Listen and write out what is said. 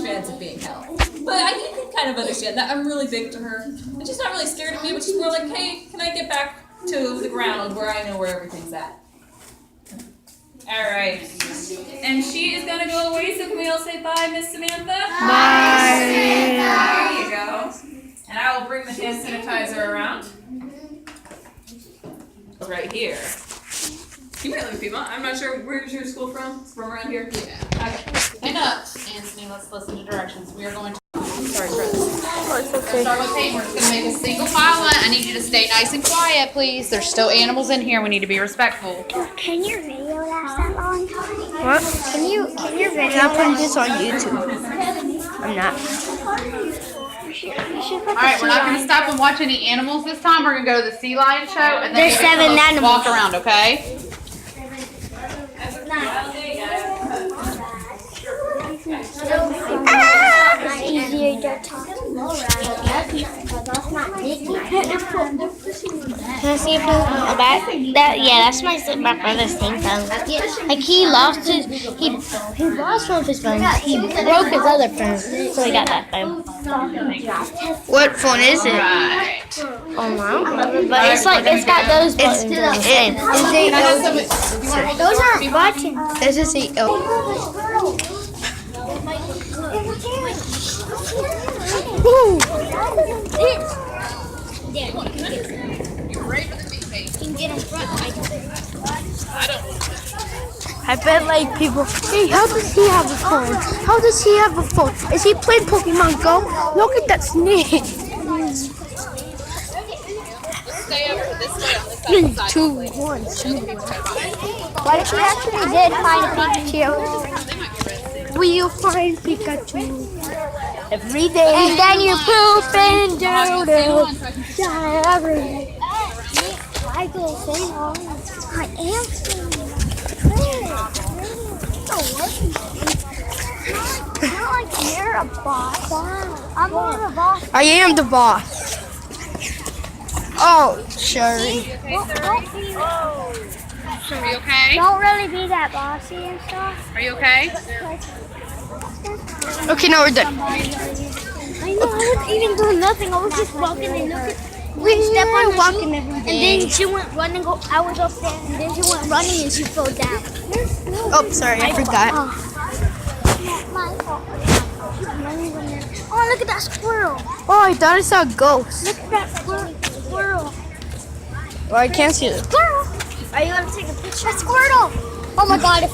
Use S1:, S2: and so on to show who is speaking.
S1: chance of being held. But I can kind of understand that. I'm really big to her. And she's not really scared of me, but she's more like, hey, can I get back to the ground where I know where everything's at? Alright. And she is going to go away, so can we all say bye, Miss Samantha?
S2: Bye.
S1: There you go. And I will bring the hand sanitizer around. Right here. You might leave people. I'm not sure. Where's your school from? From around here? Yeah. Okay. Stand up, Anthony. Let's listen to directions. We are going to. Sorry, Chris.
S2: Okay.
S1: Start with Peyton. We're just going to make a single file line. I need you to stay nice and quiet, please. There's still animals in here. We need to be respectful.
S3: Can your video last that long?
S2: What?
S3: Can your video
S2: I'm not putting this on YouTube. I'm not.
S3: You should put
S1: All right, we're not going to stop and watch any animals this time. We're going to go to the sea lion show. And then
S3: There's
S1: we're gonna
S3: 7 animals.
S1: Walk around, okay?
S3: It's easier to talk to. Can I see if that's my brother's thing phone. Like he lost one of his phones. He broke his other phone, so he got that phone.
S2: What phone is it?
S1: Right.
S3: Oh no! But it's got those buttons. Those aren't buttons.
S2: This is the
S3: Woo!
S2: I bet like people, hey, how does he have a phone? How does he have a phone? Is he playing Pokemon Go? Look at that snake.
S1: Stay over this way on this side.
S2: 3, 2, 1.
S3: What if you actually did find a Pikachu?
S2: Will you find Pikachu every day?
S3: And then you're pooping doodle. Every day. I go say no. I am saying no. Not like you're a boss. I'm not a boss.
S2: I am the boss. Oh, Sherry.
S1: Are you okay?
S3: Don't really be that bossy and stuff.
S1: Are you okay?
S2: Okay, now we're done.
S3: I know, I wasn't even doing nothing. I was just walking and looking. Step on walking every day. And then she went running. I was up there, and then she went running and she fell down.
S2: Oh, sorry, I forgot.
S3: Oh, look at that squirrel.
S2: Oh, I thought I saw a ghost.
S3: Look at that squirrel.
S2: Well, I can't see it.
S3: Squirrel. Are you going to take a picture? A squirrel. Oh my God.